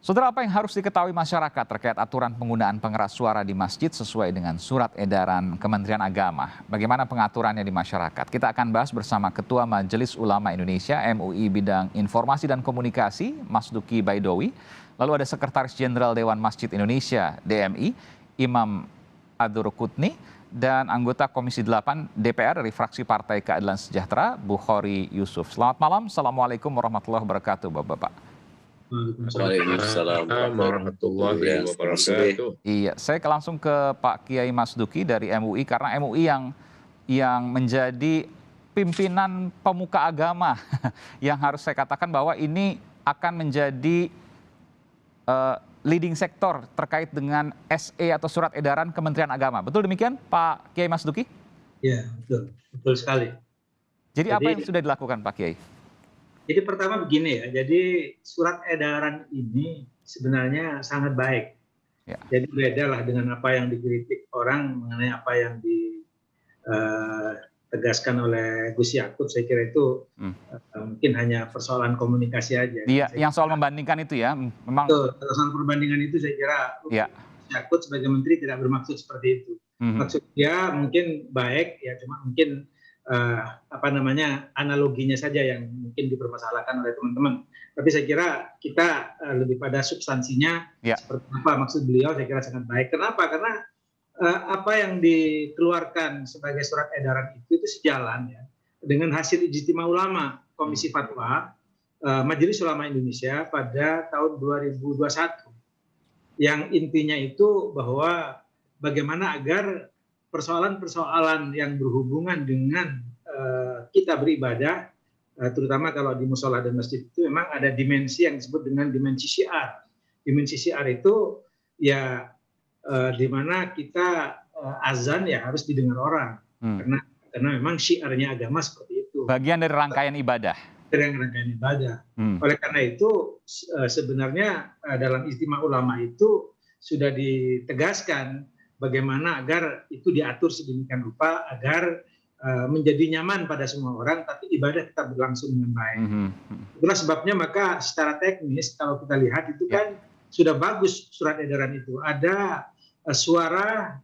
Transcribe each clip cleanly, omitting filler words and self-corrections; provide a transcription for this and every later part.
Saudara, apa yang harus diketahui masyarakat terkait aturan penggunaan pengeras suara di masjid sesuai dengan surat edaran Kementerian Agama? Bagaimana pengaturannya di masyarakat? Kita akan bahas bersama Ketua Majelis Ulama Indonesia MUI Bidang Informasi dan Komunikasi, Mas Duki Baidowi. Lalu ada Sekretaris Jenderal Dewan Masjid Indonesia (DMI), Imam Adurukutni, dan anggota Komisi 8 DPR dari fraksi Partai Keadilan Sejahtera, Bukhari Yusuf. Selamat malam, Assalamualaikum warahmatullahi wabarakatuh, Bapak-Bapak. Waalaikumsalam warahmatullahi wabarakatuh. Iya, saya langsung ke Pak Kiai Mas Duki dari MUI karena MUI yang menjadi pimpinan pemuka agama yang harus saya katakan bahwa ini akan menjadi leading sektor terkait dengan SE atau surat edaran Kementerian Agama. Betul demikian Pak Kiai Mas Duki? Iya, betul sekali. Jadi apa yang sudah dilakukan Pak Kiai? Jadi pertama begini ya, jadi surat edaran ini sebenarnya sangat baik. Ya. Jadi beda lah dengan apa yang dikritik orang mengenai apa yang ditegaskan oleh Gus Yakut. Saya kira itu mungkin hanya persoalan komunikasi aja. Iya, yang soal membandingkan itu ya, memang. Betul, soal perbandingan itu saya kira ya. Gus Yakut sebagai menteri tidak bermaksud seperti itu. Maksud dia mungkin baik ya, cuma mungkin analoginya saja yang mungkin dipermasalahkan oleh teman-teman. Tapi saya kira kita lebih pada substansinya, seperti apa maksud beliau, saya kira sangat baik. Kenapa? Karena apa yang dikeluarkan sebagai surat edaran itu sejalan ya dengan hasil ijtima ulama Komisi Fatwa Majelis Ulama Indonesia pada tahun 2021. Yang intinya itu bahwa bagaimana agar persoalan-persoalan yang berhubungan dengan kita beribadah, terutama kalau di musola dan masjid itu memang ada dimensi yang disebut dengan dimensi syiar. Dimensi syiar itu ya di mana kita azan ya harus didengar orang, karena memang syiarnya agama seperti itu. Bagian dari rangkaian ibadah. Rangkaian ibadah. Oleh karena itu sebenarnya dalam ijtima ulama itu sudah ditegaskan bagaimana agar itu diatur sedemikian rupa agar menjadi nyaman pada semua orang, tapi ibadah tetap berlangsung dengan baik. Itulah sebabnya maka secara teknis kalau kita lihat itu kan sudah bagus surat edaran itu. Ada suara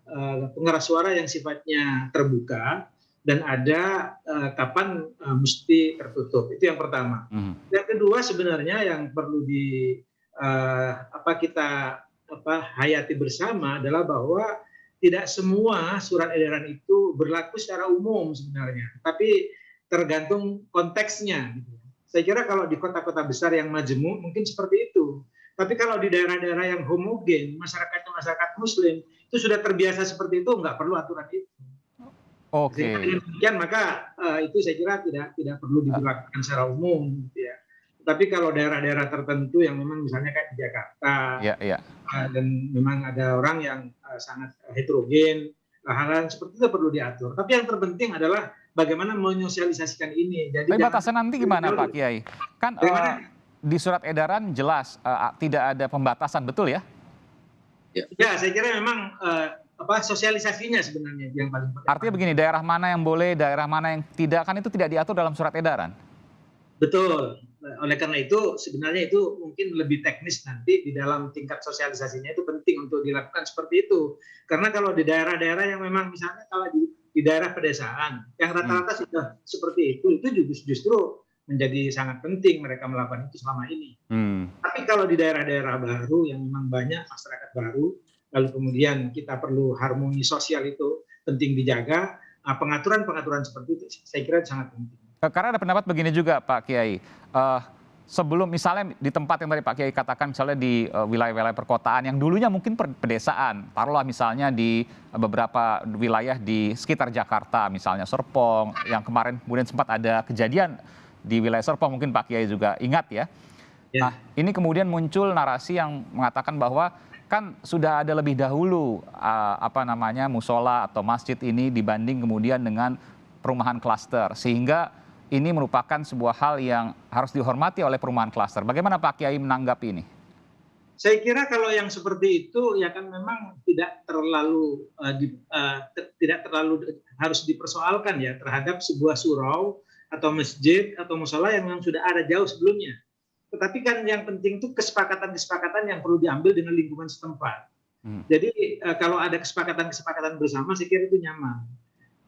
pengeras suara yang sifatnya terbuka dan ada kapan mesti tertutup. Itu yang pertama. Yang kedua sebenarnya yang perlu kita hayati bersama adalah bahwa tidak semua surat edaran itu berlaku secara umum sebenarnya, tapi tergantung konteksnya. Saya kira kalau di kota-kota besar yang majemuk mungkin seperti itu, tapi kalau di daerah-daerah yang homogen, masyarakatnya masyarakat Muslim, itu sudah terbiasa seperti itu, nggak perlu aturan itu. Oke. Dengan demikian maka itu saya kira tidak perlu diberlakukan secara umum, gitu ya. Tapi kalau daerah-daerah tertentu yang memang misalnya kayak di Jakarta, dan memang ada orang yang sangat heterogen, hal-hal seperti itu perlu diatur. Tapi yang terpenting adalah bagaimana menyosialisasikan ini. Jadi tapi batasan nanti gimana Pak Kiai? Kan di surat edaran jelas tidak ada pembatasan, betul ya? Ya, saya kira memang sosialisasinya sebenarnya yang paling penting. Artinya begini, daerah mana yang boleh, daerah mana yang tidak, kan itu tidak diatur dalam surat edaran. Betul. Oleh karena itu sebenarnya itu mungkin lebih teknis nanti di dalam tingkat sosialisasinya itu penting untuk dilakukan seperti itu. Karena kalau di daerah-daerah yang memang misalnya kalau di daerah pedesaan yang rata-rata sudah seperti itu justru menjadi sangat penting mereka melakukan itu selama ini. Tapi kalau di daerah-daerah baru yang memang banyak masyarakat baru, lalu kemudian kita perlu harmoni sosial itu penting dijaga, pengaturan-pengaturan seperti itu saya kira sangat penting. Karena ada pendapat begini juga Pak Kiai, sebelum misalnya di tempat yang tadi Pak Kiai katakan misalnya di wilayah-wilayah perkotaan yang dulunya mungkin pedesaan, taruhlah misalnya di beberapa wilayah di sekitar Jakarta, misalnya Serpong, yang kemarin kemudian sempat ada kejadian di wilayah Serpong, mungkin Pak Kiai juga ingat ya. Nah, ini kemudian muncul narasi yang mengatakan bahwa kan sudah ada lebih dahulu musola atau masjid ini dibanding kemudian dengan perumahan klaster, sehingga ini merupakan sebuah hal yang harus dihormati oleh perumahan klaster. Bagaimana Pak Kiai menanggapi ini? Saya kira kalau yang seperti itu ya kan memang tidak terlalu harus dipersoalkan ya terhadap sebuah surau atau masjid atau musola yang memang sudah ada jauh sebelumnya. tetapi kan yang penting itu kesepakatan-kesepakatan yang perlu diambil dengan lingkungan setempat. Jadi kalau ada kesepakatan-kesepakatan bersama, saya kira itu nyaman.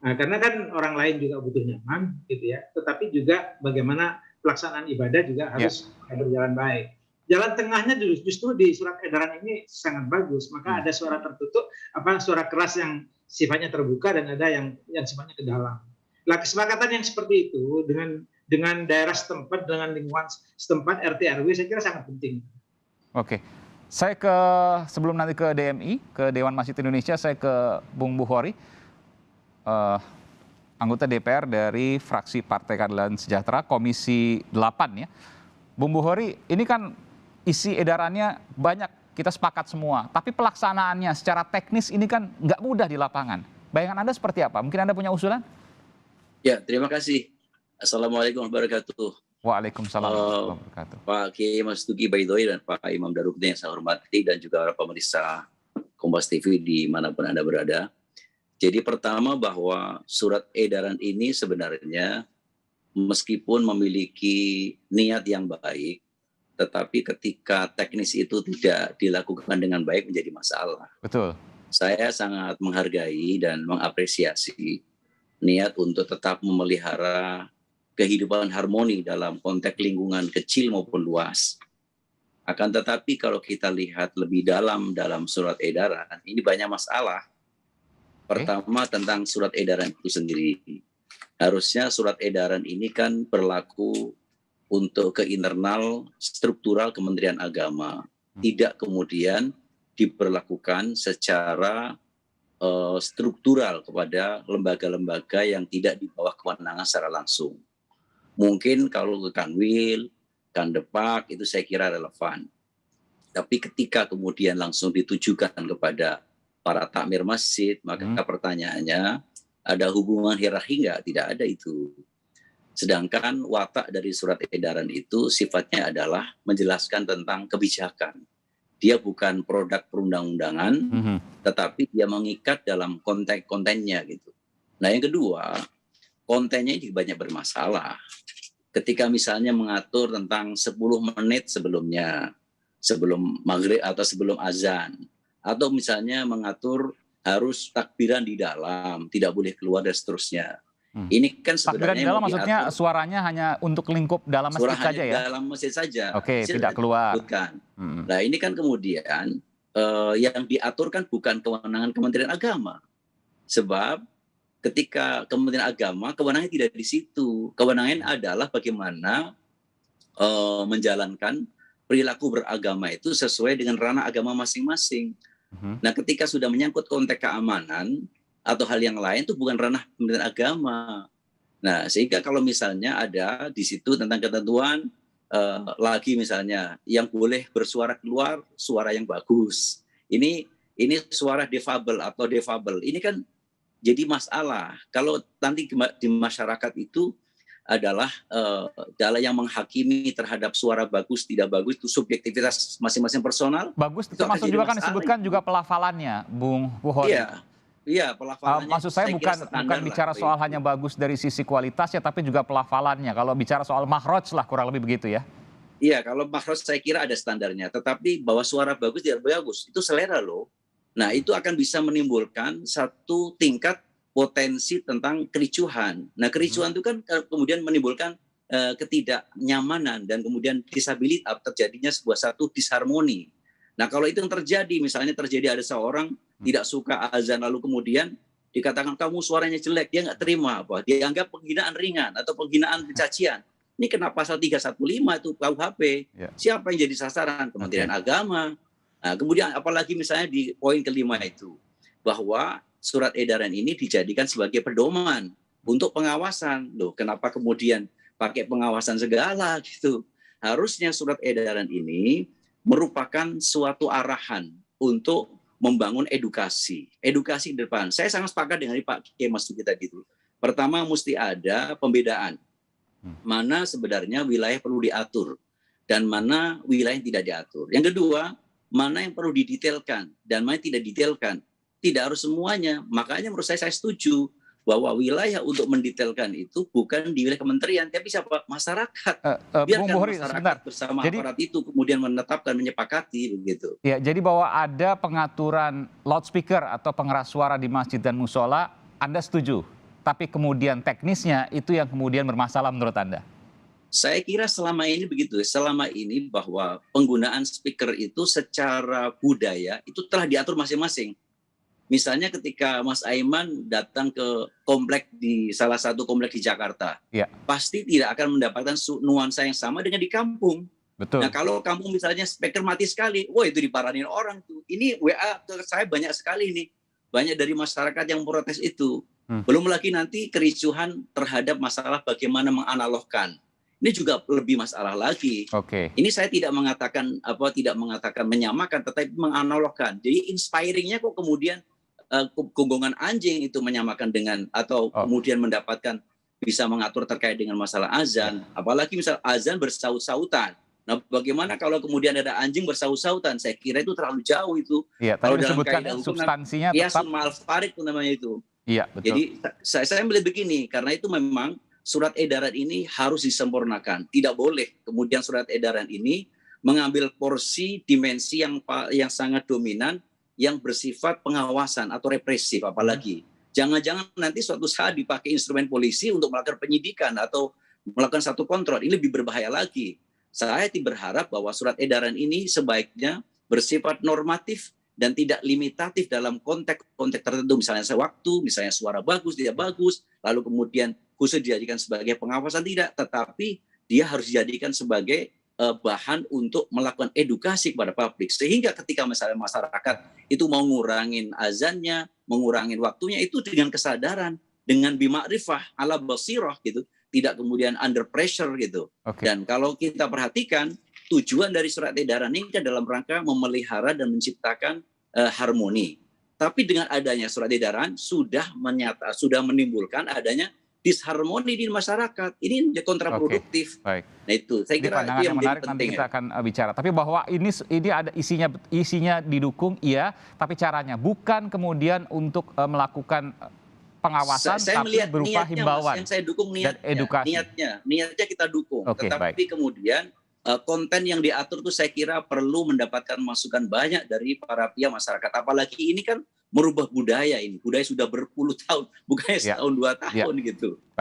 Nah, karena kan orang lain juga butuh nyaman, gitu ya. Tetapi juga bagaimana pelaksanaan ibadah juga harus berjalan baik. Jalan tengahnya justru di surat edaran ini sangat bagus. Maka ada suara tertutup, suara keras yang sifatnya terbuka dan ada yang sifatnya ke dalam. Nah, kesepakatan yang seperti itu dengan daerah setempat, dengan lingkungan setempat, RT RW, saya kira sangat penting. Oke, saya sebelum nanti ke DMI, ke Dewan Masjid Indonesia, saya ke Bung Bukhori, anggota DPR dari fraksi Partai Keadilan Sejahtera, Komisi 8 ya. Bung Bukhori, ini kan isi edarannya banyak, kita sepakat semua, tapi pelaksanaannya secara teknis ini kan nggak mudah di lapangan. Bayangan Anda seperti apa? Mungkin Anda punya usulan? Ya, terima kasih. Assalamualaikum warahmatullahi wabarakatuh. Waalaikumsalam warahmatullahi wabarakatuh. Pak Kiai Mas Duki Baidoi dan Pak Imam Daruddin yang saya hormati, dan juga para pemirsa Kompas TV dimanapun Anda berada. Jadi pertama bahwa surat edaran ini sebenarnya meskipun memiliki niat yang baik, tetapi ketika teknis itu tidak dilakukan dengan baik menjadi masalah. Betul. Saya sangat menghargai dan mengapresiasi niat untuk tetap memelihara kehidupan harmoni dalam konteks lingkungan kecil maupun luas. Akan tetapi kalau kita lihat lebih dalam surat edaran, ini banyak masalah. Pertama tentang surat edaran itu sendiri. Harusnya surat edaran ini kan berlaku untuk ke internal struktural Kementerian Agama. Tidak kemudian diberlakukan secara struktural kepada lembaga-lembaga yang tidak di bawah kewenangan secara langsung. Mungkin kalau ke Kanwil, Kandepak itu saya kira relevan. Tapi ketika kemudian langsung ditujukan kepada para takmir masjid, maka pertanyaannya ada hubungan hierarki enggak? Tidak ada itu. Sedangkan watak dari surat edaran itu sifatnya adalah menjelaskan tentang kebijakan. Dia bukan produk perundang-undangan, tetapi dia mengikat dalam kontennya gitu. Nah yang kedua, kontennya ini banyak bermasalah. Ketika misalnya mengatur tentang 10 menit sebelum maghrib atau sebelum azan, atau misalnya mengatur harus takbiran di dalam, tidak boleh keluar dan seterusnya. Ini kan sebenarnya takbiran di dalam maksudnya suaranya hanya untuk lingkup dalam masjid saja ya? Dalam masjid saja. Oke, tidak keluar. Nah ini kan kemudian yang diatur kan bukan kewenangan Kementerian Agama. Sebab ketika Kementerian Agama, kewenangannya tidak di situ. Kewenangannya adalah bagaimana menjalankan perilaku beragama itu sesuai dengan ranah agama masing-masing. Nah ketika sudah menyangkut konteks keamanan atau hal yang lain itu bukan ranah Kementerian Agama. Nah sehingga kalau misalnya ada di situ tentang ketentuan lagi misalnya yang boleh bersuara keluar suara yang bagus. Ini suara defabel atau defabel. Ini kan jadi masalah. Kalau nanti di masyarakat itu adalah yang menghakimi terhadap suara bagus tidak bagus itu subjektivitas masing-masing personal. Bagus termasuk juga kan disebutkan juga pelafalannya, Bung Bukhori. Iya, pelafalannya. Maksud saya bukan bicara soal hanya bagus dari sisi kualitasnya, tapi juga pelafalannya. Kalau bicara soal makhraj lah kurang lebih begitu ya. Iya, kalau makhraj saya kira ada standarnya. Tetapi bahwa suara bagus tidak bagus itu selera loh. Nah itu akan bisa menimbulkan satu tingkat potensi tentang kericuhan. Nah kericuhan itu kan kemudian menimbulkan ketidaknyamanan dan kemudian disabilitas, terjadinya satu disharmoni. Nah kalau itu yang terjadi, misalnya terjadi ada seorang tidak suka azan lalu kemudian dikatakan kamu suaranya jelek, dia nggak terima apa, dianggap penghinaan ringan atau penghinaan kecacian. Ini kena pasal 315 itu KUHP. Siapa yang jadi sasaran? Kementerian Agama. Nah, kemudian apalagi misalnya di poin kelima itu bahwa surat edaran ini dijadikan sebagai pedoman untuk pengawasan. Loh, kenapa kemudian pakai pengawasan segala gitu? Harusnya surat edaran ini merupakan suatu arahan untuk membangun edukasi di depan. Saya sangat sepakat dengan Pak Kiai Mas Duki tadi itu. Pertama mesti ada pembedaan. Mana sebenarnya wilayah perlu diatur dan mana wilayah yang tidak diatur. Yang kedua, mana yang perlu didetailkan dan mana yang tidak didetailkan. Tidak harus semuanya. Makanya menurut saya setuju bahwa wilayah untuk mendetailkan itu bukan di wilayah kementerian, tapi siapa? Masyarakat. Biarkan masyarakat bersama aparat itu kemudian menetapkan, menyepakati begitu. Ya, jadi bahwa ada pengaturan loudspeaker atau pengeras suara di masjid dan musola, Anda setuju? Tapi kemudian teknisnya itu yang kemudian bermasalah menurut Anda? Saya kira selama ini begitu. Selama ini bahwa penggunaan speaker itu secara budaya itu telah diatur masing-masing. Misalnya ketika Mas Aiman datang ke komplek di salah satu komplek di Jakarta, pasti tidak akan mendapatkan nuansa yang sama dengan di kampung. Betul. Nah kalau kampung misalnya speaker mati sekali, wah itu diparanin orang tuh. Ini WA ke saya banyak sekali nih, banyak dari masyarakat yang protes itu. Belum lagi nanti kericuhan terhadap masalah bagaimana menganalogkan. Ini juga lebih masalah lagi. Ini saya tidak mengatakan menyamakan, tetapi menganalogkan. Jadi inspiringnya kok kemudian gonggongan anjing itu menyamakan dengan atau kemudian mendapatkan bisa mengatur terkait dengan masalah azan, apalagi misal azan bersaut-sautan. Nah, bagaimana kalau kemudian ada anjing bersaut-sautan? Saya kira itu terlalu jauh itu. Iya, kalau dalam kaidah substansinya tetap malfarik namanya itu. Iya, betul. Jadi saya melihat begini, karena itu memang surat edaran ini harus disempurnakan. Tidak boleh kemudian surat edaran ini mengambil porsi dimensi yang sangat dominan yang bersifat pengawasan atau represif, apalagi jangan-jangan nanti suatu saat dipakai instrumen polisi untuk melakukan penyidikan atau melakukan satu kontrol, ini lebih berbahaya lagi. Saya berharap bahwa surat edaran ini sebaiknya bersifat normatif dan tidak limitatif dalam konteks tertentu, misalnya waktu, misalnya suara bagus, tidak bagus, lalu kemudian khusus dijadikan sebagai pengawasan, tidak, tetapi dia harus dijadikan sebagai bahan untuk melakukan edukasi kepada publik, sehingga ketika misalnya masyarakat itu mau ngurangin azannya, mengurangin waktunya, itu dengan kesadaran, dengan bimakrifah ala basirah gitu, tidak kemudian under pressure gitu. Dan kalau kita perhatikan tujuan dari surat edaran ini dalam rangka memelihara dan menciptakan harmoni. Tapi dengan adanya surat edaran sudah menimbulkan adanya disharmoni di masyarakat. Ini kontraproduktif. Baik. Nah itu saya kira pandangan itu yang menarik, penting. nanti kita akan bicara. Tapi bahwa ini ada isinya didukung, iya, tapi caranya bukan kemudian untuk melakukan pengawasan, tapi berupa himbauan. Yang saya dukung niatnya, dan edukasi. Niatnya kita dukung. Tetapi kemudian konten yang diatur itu saya kira perlu mendapatkan masukan banyak dari para pihak masyarakat. Apalagi ini kan merubah budaya ini. Budaya sudah berpuluh tahun, bukannya setahun 2 tahun gitu.